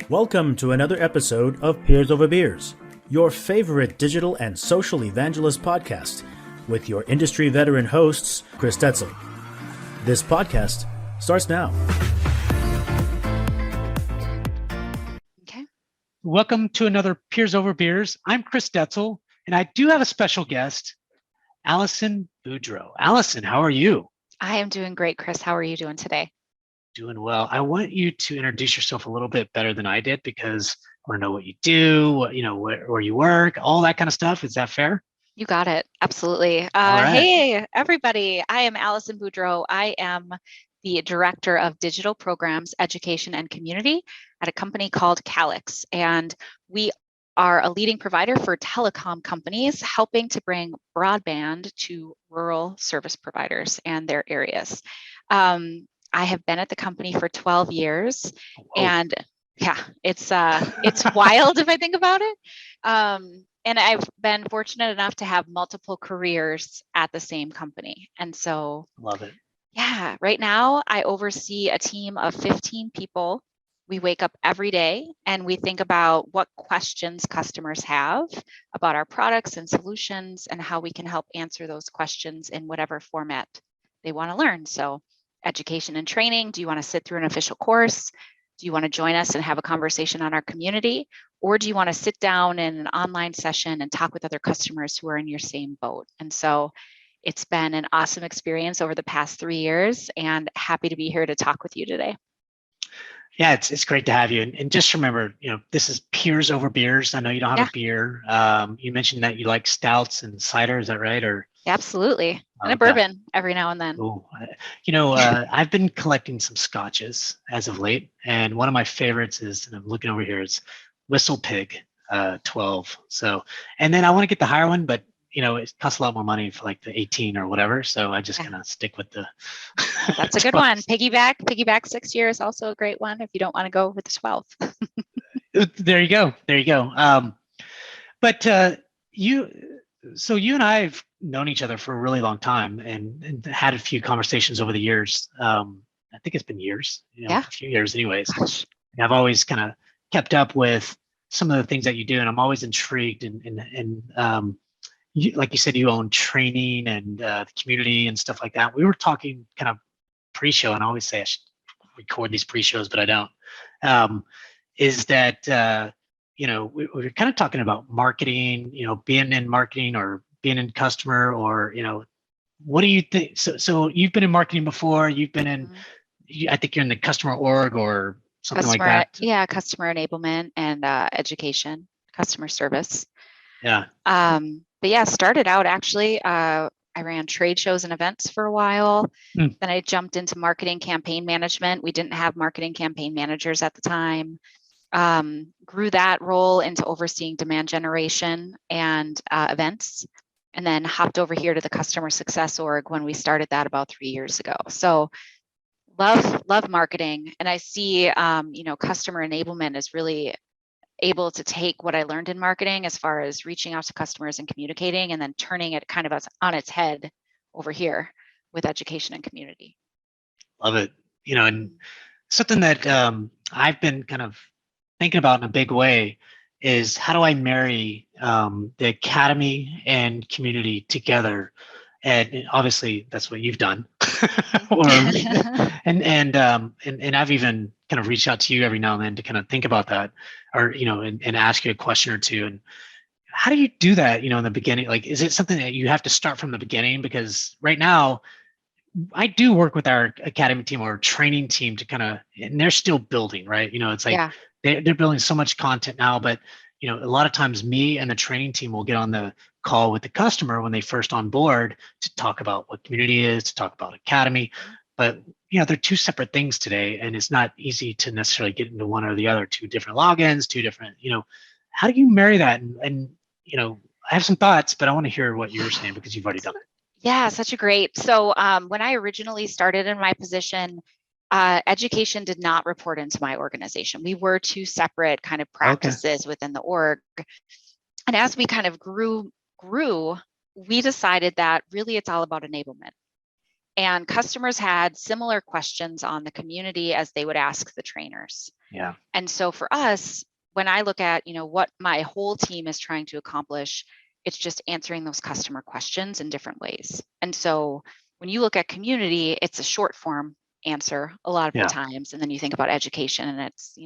Welcome to another episode of Peers Over Beers, your favorite digital and social evangelist podcast, with your industry veteran hosts, Chris Detzel. This podcast starts now. Okay. Welcome to another Peers Over Beers. I'm Chris Detzel, and I do have a special guest, Allison Boudreau. Allison, how are you? I am doing great, Chris. How are you doing today? Doing well. I want you to introduce yourself a little bit better than I did because I want to know what you do, where you work, all that kind of stuff. Is that fair? You got it. Absolutely. All right. Hey, everybody. I am Allison Boudreau. I am the Director of Digital Programs, Education, and Community at a company called Calix. And we are a leading provider for telecom companies, helping to bring broadband to rural service providers and their areas. I have been at the company for 12 years, and yeah, it's wild if I think about it. And I've been fortunate enough to have multiple careers at the same company. And so, love it. Yeah, right now I oversee a team of 15 people. We wake up every day and we think about what questions customers have about our products and solutions and how we can help answer those questions in whatever format they want to learn. So education and training. Do you want to sit through an official course? Do you want to join us and have a conversation on our community? Or do you want to sit down in an online session and talk with other customers who are in your same boat? And so it's been an awesome experience over the past 3 years, and happy to be here to talk with you today. Yeah, it's great to have you. And just remember, this is Peers Over Beers. I know you don't have a beer. You mentioned that you like stouts and cider. Is that right? Or Absolutely. And a bourbon every now and then. Oh, I've been collecting some scotches as of late, and one of my favorites is, and I'm looking over here, is Whistle Pig 12. So, and then I want to get the higher one, but it costs a lot more money for like the 18 or whatever. So I just kind of stick with the. That's a good one. Piggyback 6 years, also a great one if you don't want to go with the 12. There you go. So you and I have known each other for a really long time and had a few conversations over the years. I think it's been years, a few years anyways. Gosh. And I've always kind of kept up with some of the things that you do, and I'm always intrigued. And like you said, you own training and the community and stuff like that. We were talking kind of pre-show, and I always say I should record these pre-shows, but I don't. Is that we're kind of talking about marketing, being in marketing or being in customer, or, what do you think? So you've been in marketing before, you've been in, I think you're in the customer org or something like that. Yeah. Customer enablement and education, customer service. Yeah. But yeah, started out actually, I ran trade shows and events for a while. Then I jumped into marketing campaign management. We didn't have marketing campaign managers at the time. Grew that role into overseeing demand generation and events, and then hopped over here to the customer success org when we started that about 3 years ago. So love marketing, and I see customer enablement is really able to take what I learned in marketing as far as reaching out to customers and communicating, and then turning it kind of on its head over here with education and community. Love it. And something that I've been kind of thinking about in a big way is, how do I marry the academy and community together? And obviously that's what you've done. and I've even kind of reached out to you every now and then to kind of think about that, or and ask you a question or two. And how do you do that, in the beginning? Like, is it something that you have to start from the beginning? Because right now I do work with our academy team or training team to kind of, and they're still building, right? It's like they're building so much content now, but a lot of times me and the training team will get on the call with the customer when they first on board to talk about what community is, to talk about academy. But they're two separate things today, and it's not easy to necessarily get into one or the other. Two different logins, two different. How do you marry that? And I have some thoughts, but I want to hear what you're saying because you've already done it. Yeah, such a great. So when I originally started in my position, education did not report into my organization. We were two separate kind of practices within the org. And as we kind of grew, we decided that really it's all about enablement. And customers had similar questions on the community as they would ask the trainers. Yeah. And so for us, when I look at, what my whole team is trying to accomplish, it's just answering those customer questions in different ways. And so when you look at community, it's a short form answer a lot of the times. And then you think about education, and it's,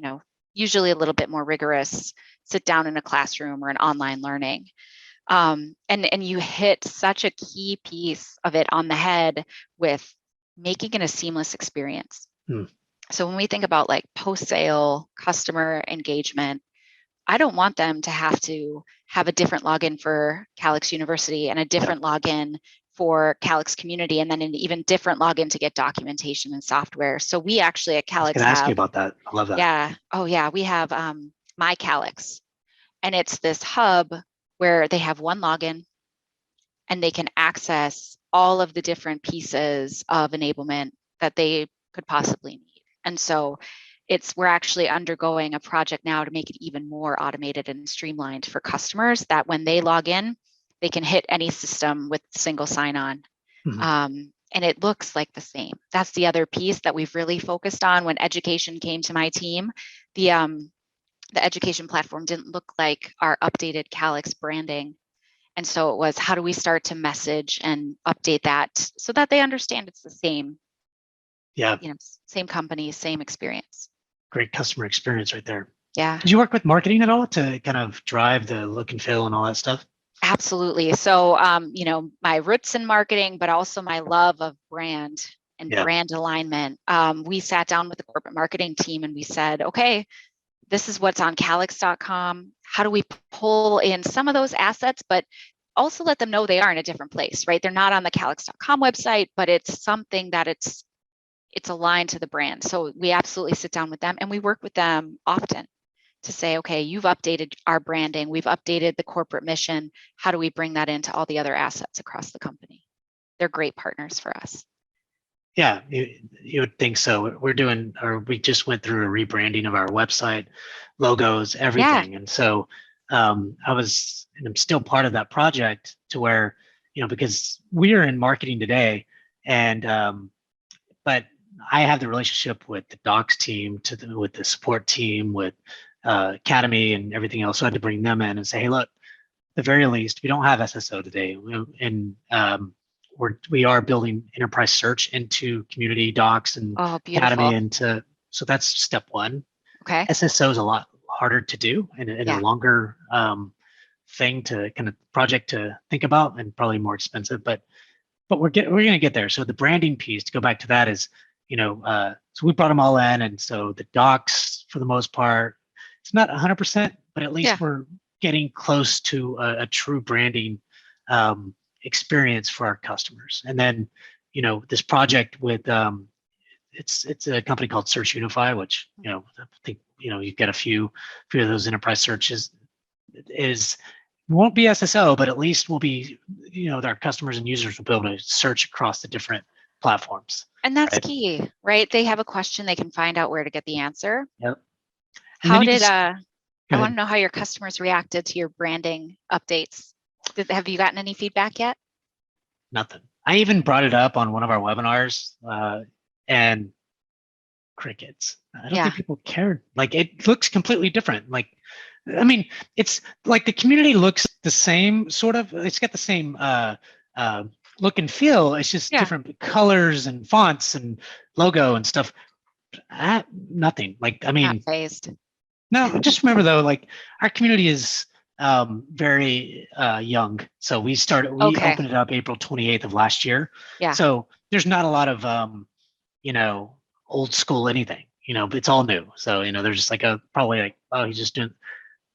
usually a little bit more rigorous, sit down in a classroom or an online learning. And you hit such a key piece of it on the head with making it a seamless experience. So when we think about like post-sale customer engagement, I don't want them to have a different login for Calix University and a different login for Calix Community, and then an even different login to get documentation and software. So we actually at Calix I was going to ask you about that. I love that. Yeah. Oh yeah. We have My Calix, and it's this hub where they have one login and they can access all of the different pieces of enablement that they could possibly need. And so we're actually undergoing a project now to make it even more automated and streamlined for customers, that when they log in, they can hit any system with single sign-on. And it looks like the same. That's the other piece that we've really focused on. When education came to my team, the education platform didn't look like our updated Calix branding. And so it was, how do we start to message and update that so that they understand it's the same, same company, same experience. Great customer experience right there. Yeah. Did you work with marketing at all to kind of drive the look and feel and all that stuff? Absolutely. So, my roots in marketing, but also my love of brand and brand alignment. We sat down with the corporate marketing team and we said, okay, this is what's on calix.com. How do we pull in some of those assets, but also let them know they are in a different place, right? They're not on the calix.com website, but it's something that it's aligned to the brand. So we absolutely sit down with them, and we work with them often to say, okay, you've updated our branding, we've updated the corporate mission. How do we bring that into all the other assets across the company? They're great partners for us. Yeah, you would think so. We just went through a rebranding of our website, logos, everything. And so I'm still part of that project, to where, because we are in marketing today, and but I have the relationship with the docs team, with the support team, with Academy and everything else. So I had to bring them in and say, hey, look, at the very least, we don't have SSO today. And we are building enterprise search into community docs and Academy, so that's step one. Okay. SSO is a lot harder to do and a longer thing to kind of project to think about, and probably more expensive, but we're going to get there. So the branding piece, to go back to that, is, so we brought them all in, and so the docs, for the most part, it's not 100%, but at least we're getting close to a true branding experience for our customers. And then, this project with it's a company called Search Unify, which I think you've got a few of those enterprise searches. Won't be SSO, but at least will be, our customers and users will be able to search across the different platforms. And that's key, right? They have a question, they can find out where to get the answer. Yep. I want to know how your customers reacted to your branding updates. Have you gotten any feedback yet? Nothing. I even brought it up on one of our webinars, and crickets. I don't think people cared. Like, it looks completely different. Like, I mean, it's like the community looks the same, sort of. It's got the same look and feel. It's just different colors and fonts and logo and stuff. Nothing. Like, I mean, not phased. No, just remember though, like, our community is very young. So we opened it up April 28th of last year. Yeah. So there's not a lot of old school anything. But it's all new. So there's just probably like, oh, he's just doing.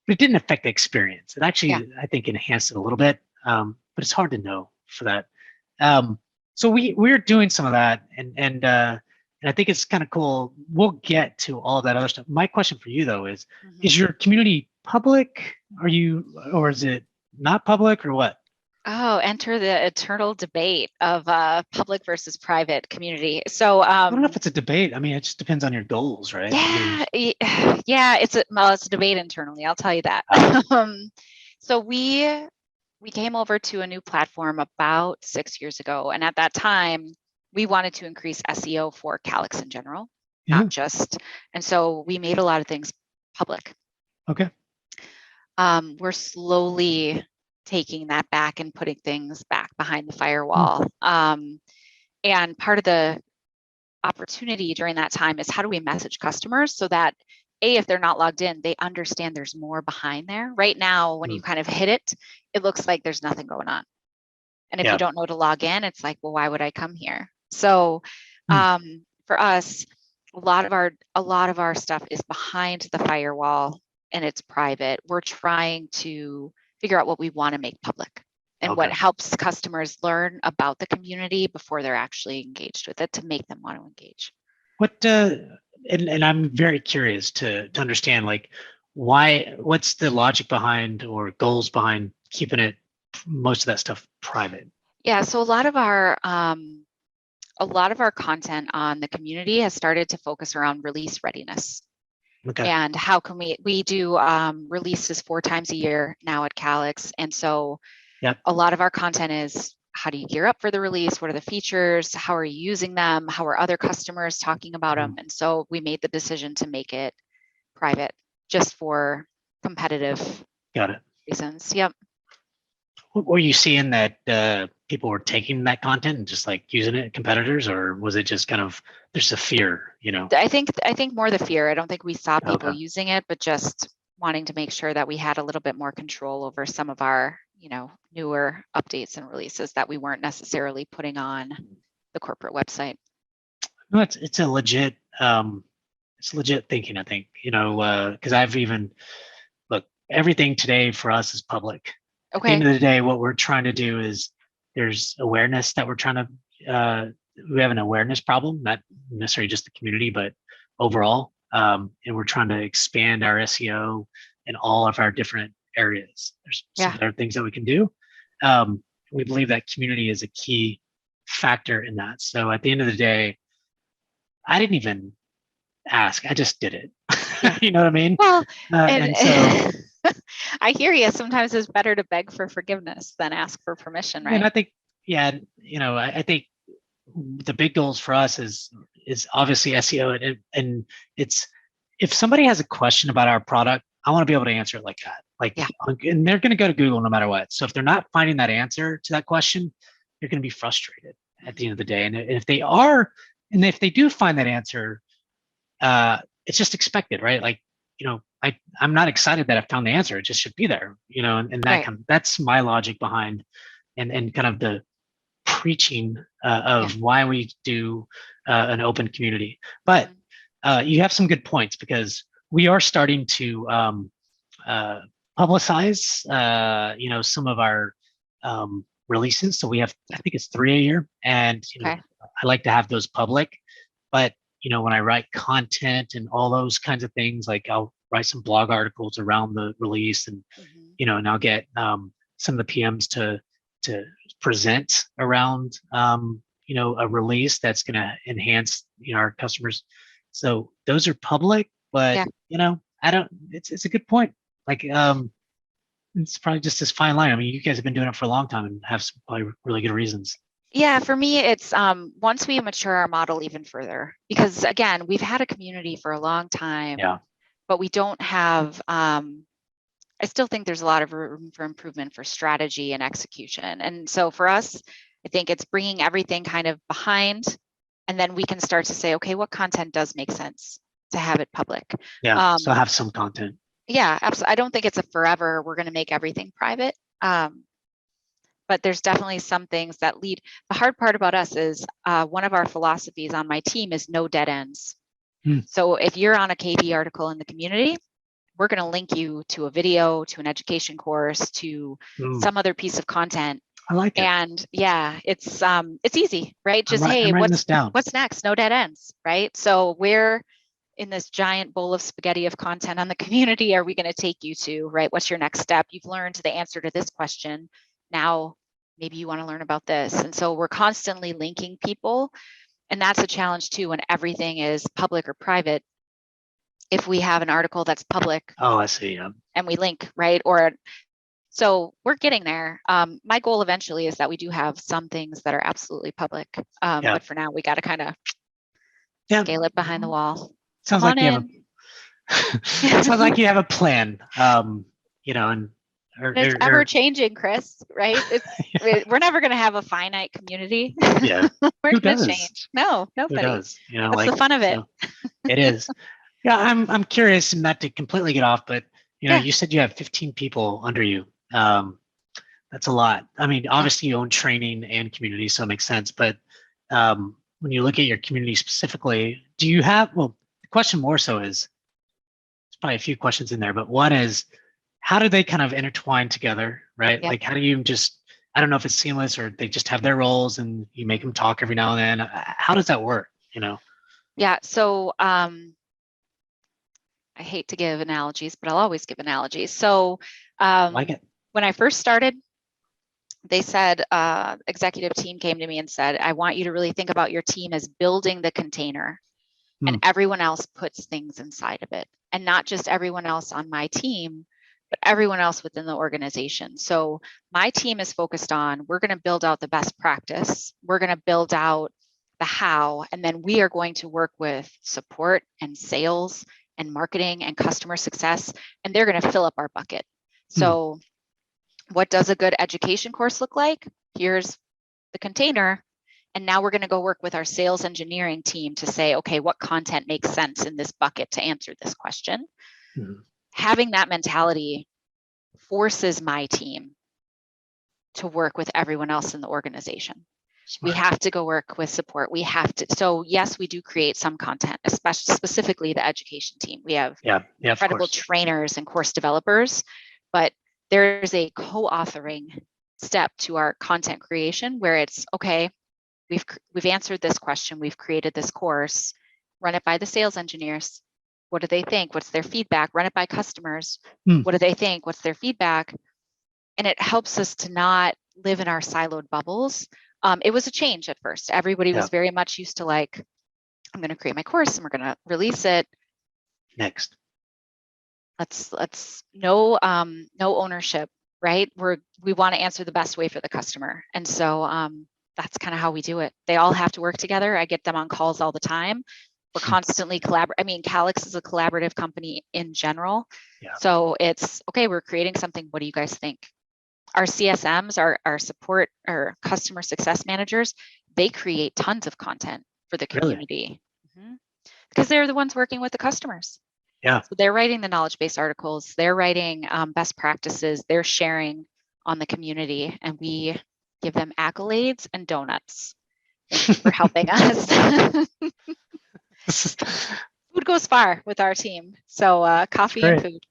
But it didn't affect the experience. It actually, I think, enhanced it a little bit. But it's hard to know for that. So we're doing some of that, and I think it's kind of cool. We'll get to all of that other stuff. My question for you though is your community public? Or is it not public, or what? Oh, enter the eternal debate of public versus private community. So I don't know if it's a debate. I mean, it just depends on your goals, right? Yeah, it's a debate internally. I'll tell you that. So we came over to a new platform about 6 years ago, and at that time, we wanted to increase SEO for Calix in general, not just. And so we made a lot of things public. Okay. We're slowly taking that back and putting things back behind the firewall. And part of the opportunity during that time is how do we message customers so that if they're not logged in, they understand there's more behind there. Right now, when you kind of hit it, it looks like there's nothing going on. And if you don't know to log in, it's like, well, why would I come here? So for us, a lot of our stuff is behind the firewall and it's private. We're trying to figure out what we want to make public and what helps customers learn about the community before they're actually engaged with it to make them want to engage. What and I'm very curious to understand, like, what's the logic behind or goals behind keeping it, most of that stuff, private? Yeah, so a lot of our content on the community has started to focus around release readiness. Okay. And how can we do releases 4 times a year now at Calix. And so a lot of our content is, how do you gear up for the release? What are the features? How are you using them? How are other customers talking about them? And so we made the decision to make it private just for competitive reasons. Yep. Were you seeing that people were taking that content and just like using it, competitors, or was it just kind of, there's a fear, you know? I think more the fear. I don't think we saw people using it, but just wanting to make sure that we had a little bit more control over some of our, newer updates and releases that we weren't necessarily putting on the corporate website. No, it's a legit, it's legit thinking, I think, because I've even, look, everything today for us is public. At the end of the day, what we're trying to do is there's awareness that we're trying to, we have an awareness problem, not necessarily just the community, but overall. And we're trying to expand our SEO in all of our different areas. There's some other things that we can do. We believe that community is a key factor in that. So at the end of the day, I didn't even ask, I just did it. You know what I mean? Well, and so I hear you. Sometimes it's better to beg for forgiveness than ask for permission, right? And I think, I think the big goals for us is obviously SEO, and it's, if somebody has a question about our product, I want to be able to answer it like that. And they're going to go to Google no matter what. So if they're not finding that answer to that question, you're going to be frustrated at the end of the day. And if they are, and if they do find that answer, it's just expected, right? Like, I'm not excited that I found the answer. It just should be there, and that that's my logic behind, and kind of the preaching of why we do an open community. But you have some good points, because we are starting to publicize, some of our releases. So we have, I think it's 3 a year, and I like to have those public. But when I write content and all those kinds of things, like I'll write some blog articles around the release, and and I'll get some of the PMs to present around a release that's going to enhance our customers. So those are public, but I don't. It's a good point. Like it's probably just this fine line. I mean, you guys have been doing it for a long time and have some probably really good reasons. Yeah, for me, it's once we mature our model even further, because again, we've had a community for a long time, but we don't have, I still think there's a lot of room for improvement for strategy and execution. And so for us, I think it's bringing everything kind of behind, and then we can start to say, okay, what content does make sense to have it public? Yeah, so have some content. Yeah, absolutely. I don't think it's a forever, we're going to make everything private. But there's definitely some things that lead. The hard part about us is one of our philosophies on my team is no dead ends. So if you're on a KB article in the community, we're going to link you to a video, to an education course, to some other piece of content. I like it. And it's easy, right? Just, hey, what's next? No dead ends, right? So where in this giant bowl of spaghetti of content on the community are we going to take you to, right? What's your next step? You've learned the answer to this question. Now, maybe you want to learn about this. And so we're constantly linking people. And that's a challenge too, when everything is public or private. If we have an article that's public, I see. And we link, right? Or So we're getting there. My goal eventually is that we do have some things that are absolutely public. But for now, we got to kind of scale it behind the wall. Sounds like sounds like you have a plan. And it's ever changing, Chris, right? We're never going to have a finite community. Yeah. We're going to change. No, nobody. Who does? That's the fun of it. So it is. Yeah, I'm curious, not to completely get off, but you said you have 15 people under you. That's a lot. I mean, obviously you own training and community, so it makes sense. But when you look at your community specifically, do you have? Well, the question more so is, there's probably a few questions in there, but one is, how do they kind of intertwine together, right? Yep. Like, how do you I don't know if it's seamless or they just have their roles and you make them talk every now and then. How does that work? Yeah. So I hate to give analogies, but I'll always give analogies. So like it. When I first started, they said, executive team came to me and said, I want you to really think about your team as building the container and everyone else puts things inside of it. And not just everyone else on my team, but everyone else within the organization. So my team is focused on, we're going to build out the best practice. We're going to build out the how, and then we are going to work with support and sales and marketing and customer success, and they're going to fill up our bucket. So what does a good education course look like? Here's the container. And now we're going to go work with our sales engineering team to say, okay, what content makes sense in this bucket to answer this question? Having that mentality forces my team to work with everyone else in the organization. Smart. We have to go work with support. We have to. So yes, we do create some content, especially specifically the education team. We have incredible trainers and course developers, but there's a co-authoring step to our content creation where it's, okay, we've answered this question. We've created this course, run it by the sales engineers. What do they think? What's their feedback? Run it by customers. What do they think? What's their feedback? And it helps us to not live in our siloed bubbles. It was a change at first. Everybody was very much used to like, I'm going to create my course and we're going to release it. Next. Let's no ownership, right? We want to answer the best way for the customer. And so that's kind of how we do it. They all have to work together. I get them on calls all the time. We're constantly collaborating. I mean, Calix is a collaborative company in general. So it's, okay, we're creating something. What do you guys think? Our CSMs, our support, our customer success managers, they create tons of content for the community. Really? Because they're the ones working with the customers. So they're writing the knowledge base articles, they're writing best practices, they're sharing on the community, and we give them accolades and donuts. Thank you for helping us. Food goes far with our team. So coffee and food.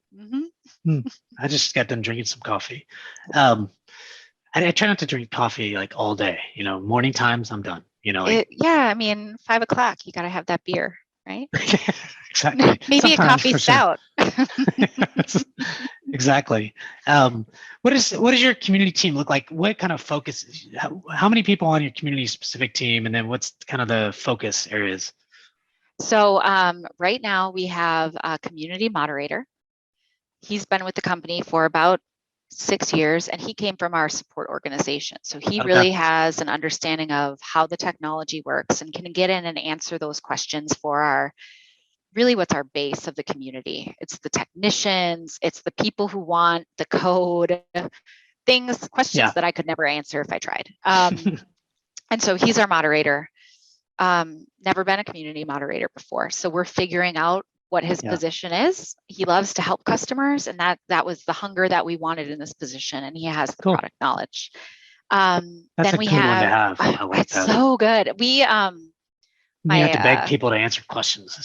I just got done drinking some coffee. I try not to drink coffee like all day. Morning times I'm done. I mean, 5 o'clock, you got to have that beer, right? Exactly. Maybe sometimes, a coffee stout. Sure. Exactly. What does your community team look like? What kind of focus? How many people on your community specific team, and then what's kind of the focus areas? So right now we have a community moderator. He's been with the company for about 6 years, and he came from our support organization. So he really has an understanding of how the technology works and can get in and answer those questions for what's our base of the community. It's the technicians, it's the people who want the code, questions that I could never answer if I tried. And so he's our moderator. Never been a community moderator before. So we're figuring out what his position is. He loves to help customers, and that was the hunger that we wanted in this position, and he has the product knowledge. That's then a we good one to have. I like it's that. So good. We you have to beg people to answer questions.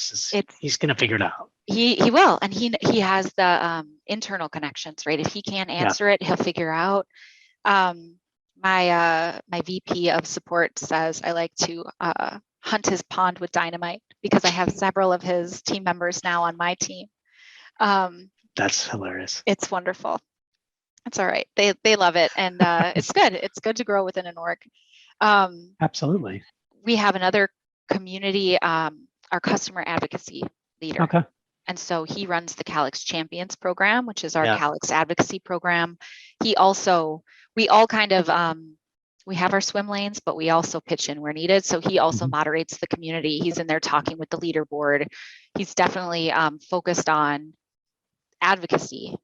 He's going to figure it out. He will, and he has the internal connections, right? If he can't answer it, he'll figure out. My VP of support says I like to hunt his pond with dynamite because I have several of his team members now on my team. That's hilarious. It's wonderful. It's all right. They love it, and it's good. It's good to grow within an org. Absolutely. We have another community, our customer advocacy leader. Okay. And so he runs the Calix Champions program, which is our Yeah. Calix advocacy program. We all kind of, we have our swim lanes, but we also pitch in where needed. So he also moderates the community. He's in there talking with the leaderboard. He's definitely focused on advocacy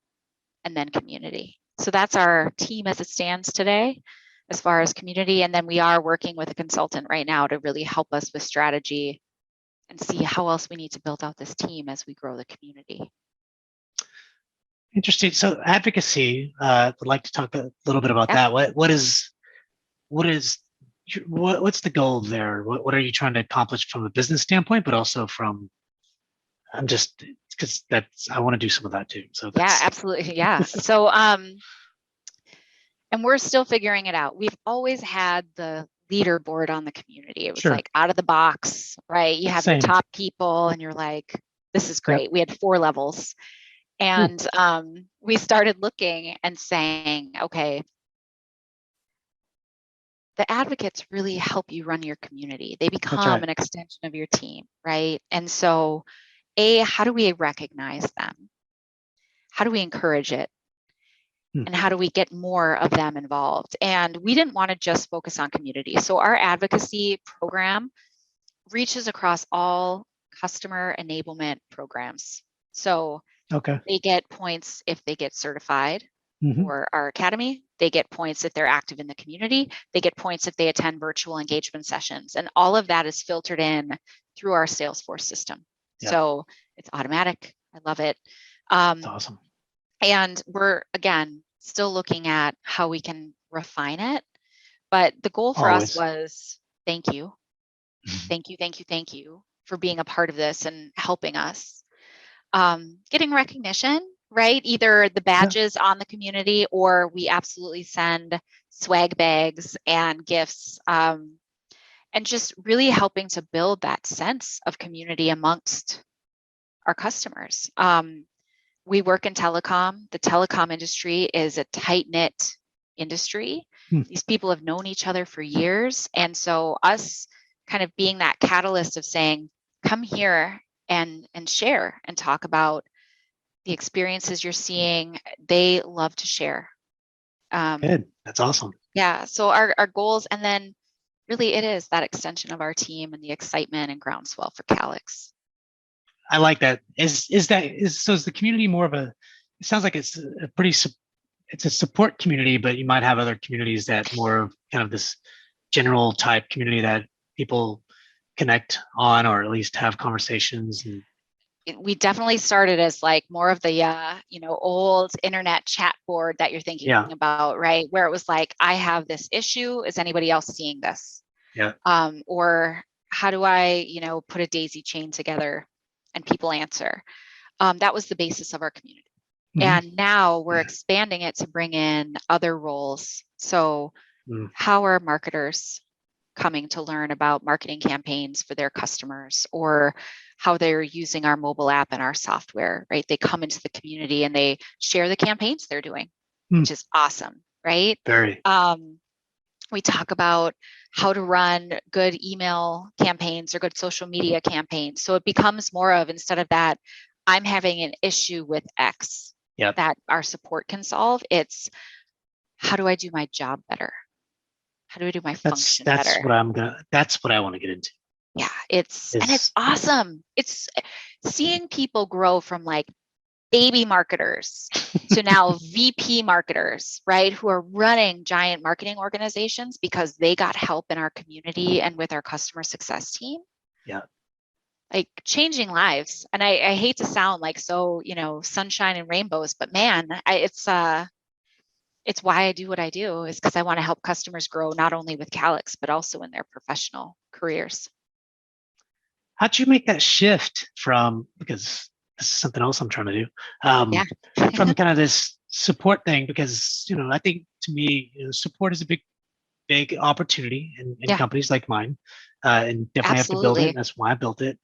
and then community. So that's our team as it stands today, as far as community. And then we are working with a consultant right now to really help us with strategy and see how else we need to build out this team as we grow the community. Interesting. So advocacy, would like to talk a little bit about that. What's the goal there? What are you trying to accomplish from a business standpoint, but also from, because I want to do some of that too. So yeah, absolutely. Yeah. So, and we're still figuring it out. We've always had the leaderboard on the community. It was like out of the box, right? You have your top people and you're like, this is great. We had 4 levels. And we started looking and saying, okay, the advocates really help you run your community. They become an extension of your team, right? And so, how do we recognize them? How do we encourage it? And how do we get more of them involved? And we didn't want to just focus on community. So our advocacy program reaches across all customer enablement programs. So they get points if they get certified for our academy. They get points if they're active in the community. They get points if they attend virtual engagement sessions. And all of that is filtered in through our Salesforce system. So it's automatic. I love it. That's awesome. And we're, again, still looking at how we can refine it. But the goal for us was, thank you. Thank you for being a part of this and helping us. Getting recognition, right? Either the badges on the community, or we absolutely send swag bags and gifts, and just really helping to build that sense of community amongst our customers. We work in telecom. The telecom industry is a tight-knit industry. These people have known each other for years. And so us kind of being that catalyst of saying, come here and share and talk about the experiences you're seeing. They love to share. Good. That's awesome. Yeah. So our goals, and then really it is that extension of our team and the excitement and groundswell for Calix. I like that. Is the community more of a, it sounds like it's a support community, but you might have other communities that more of kind of this general type community that people connect on, or at least have conversations. And we definitely started as like more of the old internet chat board that you're thinking about, right? Where it was like, I have this issue. Is anybody else seeing this? Yeah. Or how do I, put a daisy chain together and people answer? That was the basis of our community. And now we're expanding it to bring in other roles. So how are marketers coming to learn about marketing campaigns for their customers, or how they're using our mobile app and our software, right? They come into the community and they share the campaigns they're doing, which is awesome, right? Very. We talk about how to run good email campaigns or good social media campaigns. So it becomes more of, instead of that, I'm having an issue with X that our support can solve, it's how do I do my job better? How do I do my function better? That's what I want to get into. Yeah, it's awesome. It's seeing people grow from like baby marketers to now VP marketers, right? Who are running giant marketing organizations because they got help in our community and with our customer success team. Yeah. Like changing lives. And I hate to sound like so, sunshine and rainbows, but man, it's why I do what I do, is because I want to help customers grow not only with Calix, but also in their professional careers. How'd you make that shift from, because this is something else I'm trying to do, from kind of this support thing? Because, I think to me, support is a big opportunity in companies like mine, and definitely have to build it. And that's why I built it.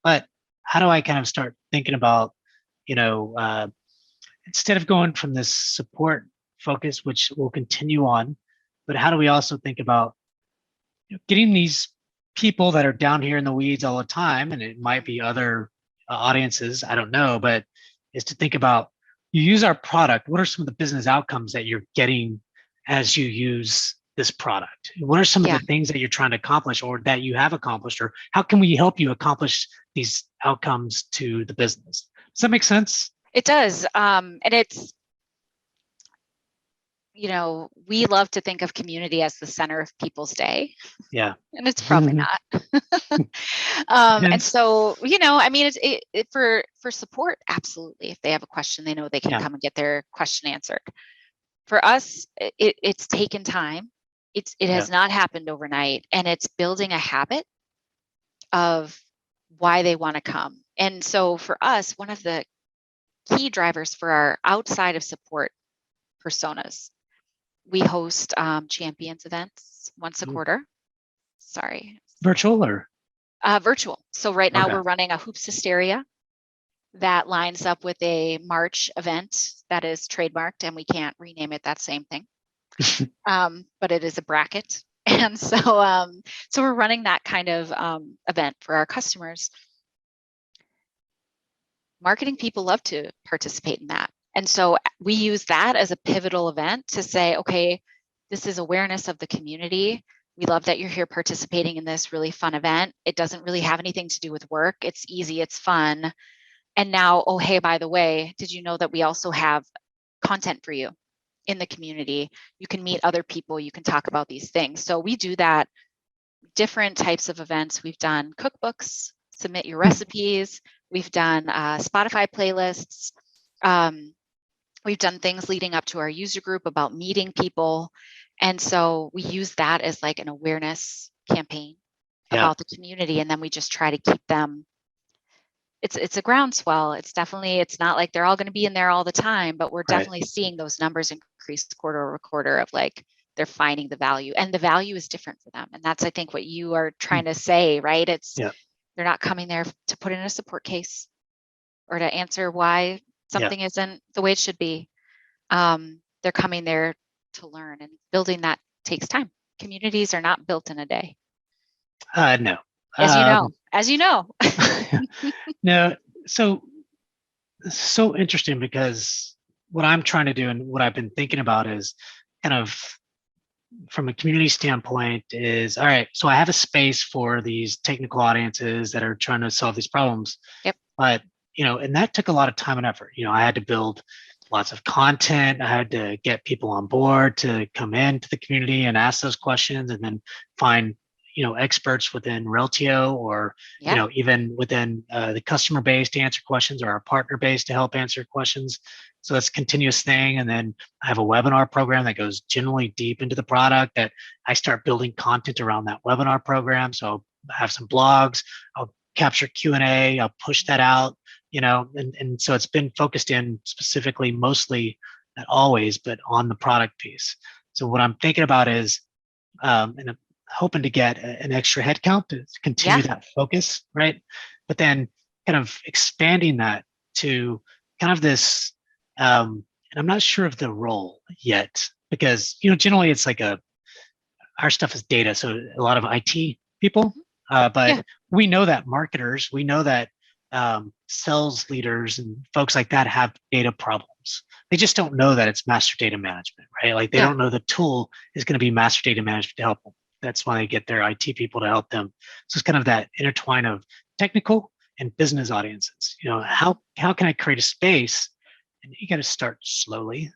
But how do I kind of start thinking about, instead of going from this support focus, which will continue on, but how do we also think about getting these people that are down here in the weeds all the time, and it might be other audiences, I don't know, but is to think about, you use our product, what are some of the business outcomes that you're getting as you use this product? What are some of Yeah. the things that you're trying to accomplish or that you have accomplished, or how can we help you accomplish these outcomes to the business? Does that make sense? It does. And it's, we love to think of community as the center of people's day. Yeah. And it's probably not. And so, I mean, it's for support, absolutely. If they have a question, they know they can come and get their question answered. For us, it's taken time. It has not happened overnight, and it's building a habit of why they want to come. And so for us, one of the key drivers for our outside of support personas, we host champions events once a quarter. Sorry. Virtual or? Virtual. So right now we're running a Hoops Hysteria that lines up with a March event that is trademarked, and we can't rename it that same thing. But it is a bracket. And so we're running that kind of event for our customers. Marketing people love to participate in that. And so we use that as a pivotal event to say, okay, this is awareness of the community. We love that you're here participating in this really fun event. It doesn't really have anything to do with work. It's easy, it's fun. And now, oh, hey, by the way, did you know that we also have content for you in the community? You can meet other people, you can talk about these things. So we do that, different types of events. We've done cookbooks, submit your recipes. We've done Spotify playlists. We've done things leading up to our user group about meeting people. And so we use that as like an awareness campaign about the community. And then we just try to keep them. It's a groundswell. It's not like they're all going to be in there all the time, but we're definitely seeing those numbers increase quarter over quarter of like, they're finding the value, and the value is different for them. And that's, I think, what you are trying to say, right? It's they're not coming there to put in a support case or to answer why something isn't the way it should be. They're coming there to learn, and building that takes time. Communities are not built in a day. No. As you know. No. So interesting, because what I'm trying to do and what I've been thinking about is kind of from a community standpoint is, all right, so I have a space for these technical audiences that are trying to solve these problems. Yep. But, and that took a lot of time and effort. I had to build lots of content. I had to get people on board to come into the community and ask those questions, and then find, experts within Reltio or, even within the customer base to answer questions, or our partner base to help answer questions. So that's a continuous thing. And then I have a webinar program that goes generally deep into the product, that I start building content around that webinar program. So I have some blogs, I'll capture Q&A, I'll push that out, and so it's been focused in specifically, mostly, not always, but on the product piece. So what I'm thinking about is, and I'm hoping to get an extra headcount to continue that focus, right? But then kind of expanding that to kind of this, and I'm not sure of the role yet, because, generally it's like our stuff is data. So a lot of IT people, but we know that marketers, we know that sales leaders and folks like that have data problems. They just don't know that it's master data management, right? Like they don't know the tool is going to be master data management to help them. That's why they get their IT people to help them. So it's kind of that intertwine of technical and business audiences. How can I create a space? And you got to start slowly,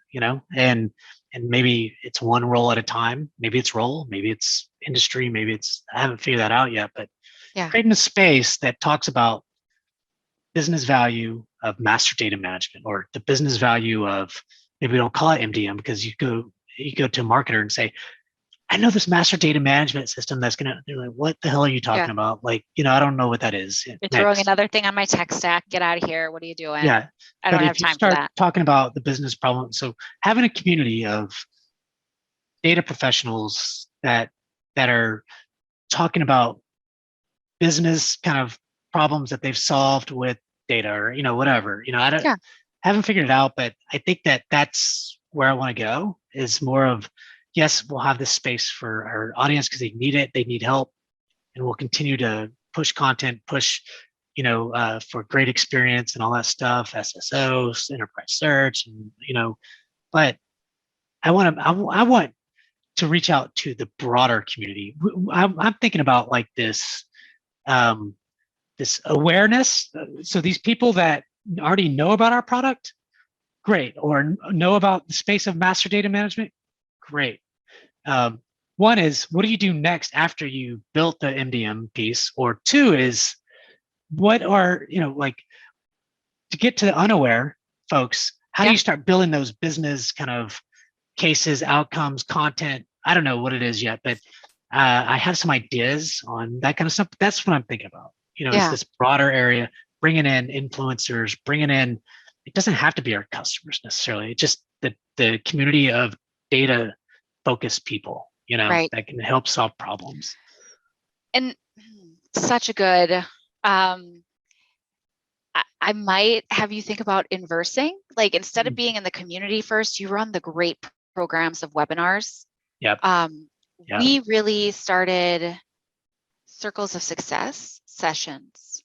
and maybe it's one role at a time. Maybe it's role, maybe it's industry, maybe it's, I haven't figured that out yet, but creating a space that talks about business value of master data management, or the business value of, maybe we don't call it MDM, because you go to a marketer and say, I know this master data management system that's going to, they're like, what the hell are you talking about? Like, I don't know what that is. You're throwing another thing on my tech stack. Get out of here. What are you doing? Yeah. I don't have time for that. Talking about the business problem. So having a community of data professionals that are talking about business kind of problems that they've solved with data, or, whatever, I haven't figured it out, but I think that that's where I want to go, is more of, yes, we'll have this space for our audience because they need it, they need help, and we'll continue to push content, push for great experience and all that stuff, SSOs, enterprise search, and but I want to reach out to the broader community. I'm thinking about like this awareness. So these people that already know about our product, great, or know about the space of master data management, great. One is, what do you do next after you built the MDM piece? Or two is, what are, like, to get to the unaware folks, how do you start building those business kind of cases, outcomes, content? I don't know what it is yet, but I have some ideas on that kind of stuff. But that's what I'm thinking about. It's this broader area, bringing in influencers, bringing in, it doesn't have to be our customers necessarily. It's just the community of data focused people, Right. that can help solve problems. And such a good, I might have you think about inversing, like instead of being in the community first, you run the great programs of webinars. Yep. We really started circles of success sessions,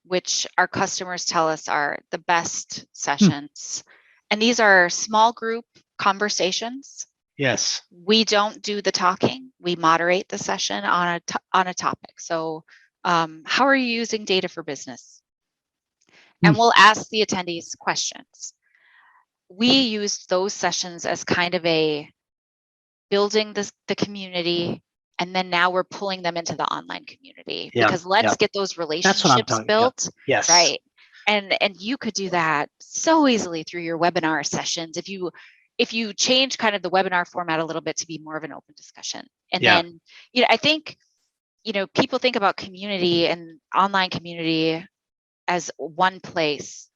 which our customers tell us are the best sessions. And these are small group conversations. Yes. We don't do the talking. We moderate the session on a topic. So how are you using data for business? And we'll ask the attendees questions. We used those sessions as kind of a building the community, and then now we're pulling them into the online community because let's get those relationships built. Yes. Right. And you could do that so easily through your webinar sessions if you change kind of the webinar format a little bit to be more of an open discussion. And then, I think, people think about community and online community as one place.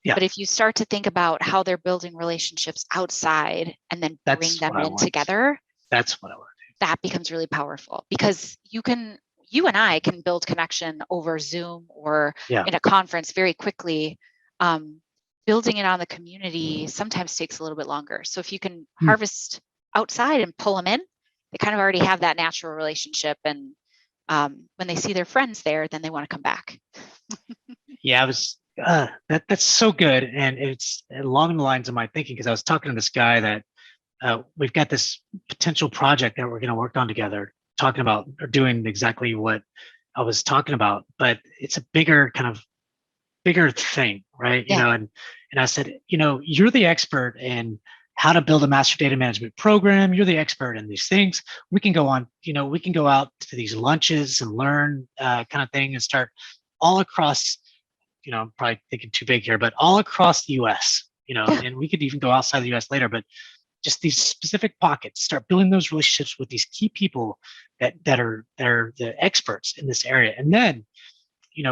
Yeah. But if you start to think about how they're building relationships outside and then bring them in together, that's what I want to do. That becomes really powerful because you and I can build connection over Zoom or in a conference very quickly. Building it on the community sometimes takes a little bit longer. So if you can harvest outside and pull them in, they kind of already have that natural relationship. And when they see their friends there, then they want to come back. That's so good. And it's along the lines of my thinking, because I was talking to this guy that we've got this potential project that we're going to work on together, talking about or doing exactly what I was talking about, but it's a bigger thing, right? And I said, you're the expert in how to build a master data management program. You're the expert in these things. We can go on, we can go out to these lunches and learn kind of thing and start all across, I'm probably thinking too big here, but all across the US, and we could even go outside the US later, but just these specific pockets, start building those relationships with these key people that are the experts in this area. And then,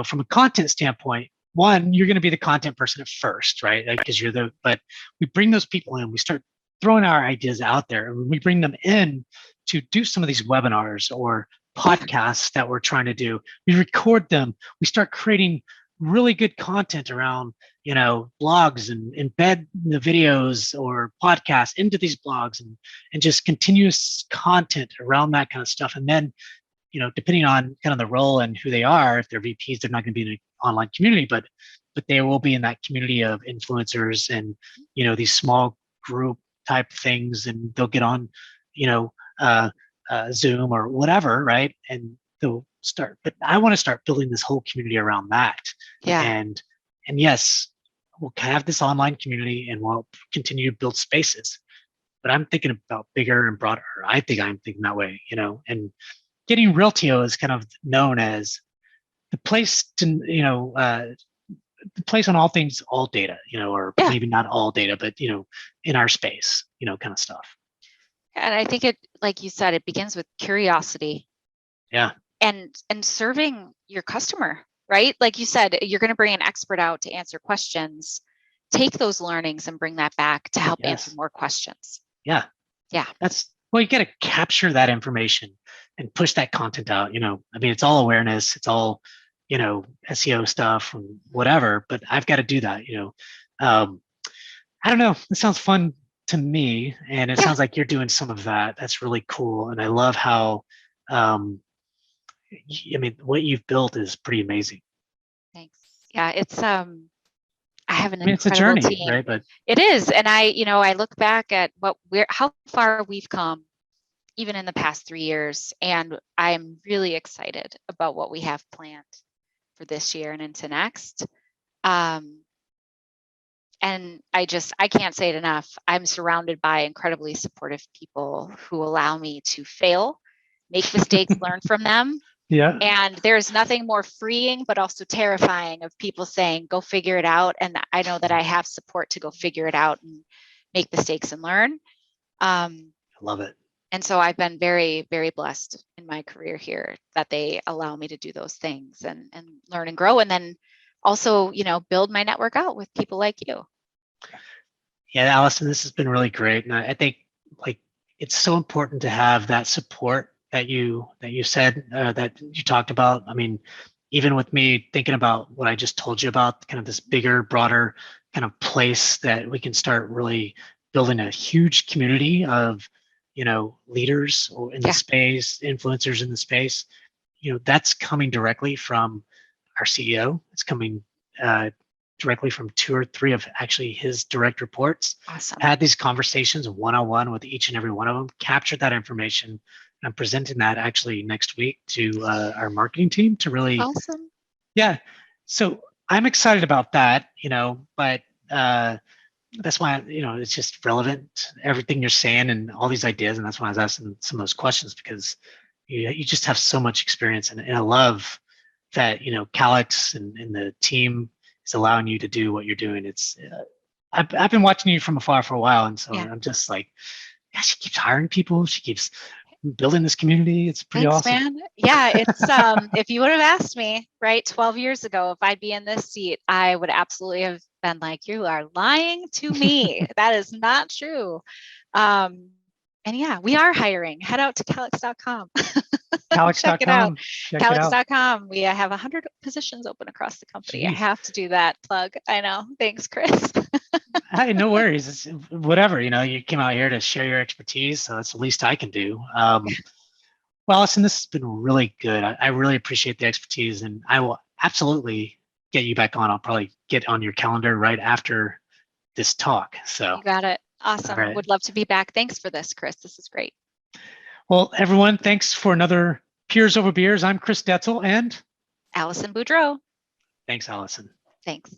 from a content standpoint, one, you're going to be the content person at first, right? Because but we bring those people in, we start throwing our ideas out there, and we bring them in to do some of these webinars or podcasts that we're trying to do. We record them. We start creating really good content around, blogs and embed the videos or podcasts into these blogs and just continuous content around that kind of stuff. And then, depending on kind of the role and who they are, if they're VPs, they're not going to be in an online community, but they will be in that community of influencers and, these small group type things, and they'll get on, Zoom or whatever, right? And they'll start, but I want to start building this whole community around that. Yeah. And yes, we'll have this online community and we'll continue to build spaces, but I'm thinking about bigger and broader. I think I'm thinking that way, and getting Realtio is kind of known as the place to, the place on all things, all data, or maybe not all data, but, in our space, kind of stuff. And I think it, like you said, it begins with curiosity. Yeah. And serving your customer, right? Like you said, you're going to bring an expert out to answer questions. Take those learnings and bring that back to help answer more questions. Yeah. Yeah. You got to capture that information and push that content out. It's all awareness. It's all, SEO stuff and whatever, but I've got to do that, I don't know. It sounds fun to me. And it sounds like you're doing some of that. That's really cool. And I love how, what you've built is pretty amazing. Thanks. Yeah, it's I have an it's a incredible journey, team. right? But it is, and I look back at how far we've come, even in the past 3 years, and I'm really excited about what we have planned for this year and into next. And I can't say it enough. I'm surrounded by incredibly supportive people who allow me to fail, make mistakes, learn from them. yeah, And there's nothing more freeing, but also terrifying of people saying, go figure it out. And I know that I have support to go figure it out and make mistakes and learn. I love it. And so I've been very, very blessed in my career here that they allow me to do those things and learn and grow. And then also, build my network out with people like you. Yeah, Allison, this has been really great. And I think like it's so important to have that support that you said, that you talked about. I mean, even with me thinking about what I just told you about, kind of this bigger, broader kind of place that we can start really building a huge community of, leaders in the space, influencers in the space. That's coming directly from our CEO. It's coming directly from 2 or 3 of actually his direct reports. Awesome. Had these conversations one-on-one with each and every one of them, captured that information. I'm presenting that actually next week to our marketing team to really. Awesome. Yeah. So I'm excited about that, but that's why, it's just relevant, everything you're saying and all these ideas. And that's why I was asking some of those questions, because you just have so much experience. And I love that, Calix and the team is allowing you to do what you're doing. It's I've been watching you from afar for a while, and so I'm just like, yeah, she keeps hiring people. She keeps building this community. It's pretty Thanks, awesome, man. Yeah, it's if you would have asked me 12 years ago if I'd be in this seat, I would absolutely have been like, you are lying to me. That is not true. And yeah, we are hiring. Head out to calix.com. Calix.com. Check it out. Check Calix.com. We have 100 positions open across the company. Jeez. I have to do that plug. I know. Thanks, Chris. Hey, no worries. It's whatever, you came out here to share your expertise, so that's the least I can do. Well, Allison, this has been really good. I really appreciate the expertise, and I will absolutely get you back on. I'll probably get on your calendar right after this talk. So you got it. Awesome. Right. Would love to be back. Thanks for this, Chris. This is great. Well, everyone, thanks for another Peers Over Beers. I'm Chris Detzel and Allison Boudreau. Thanks, Allison. Thanks.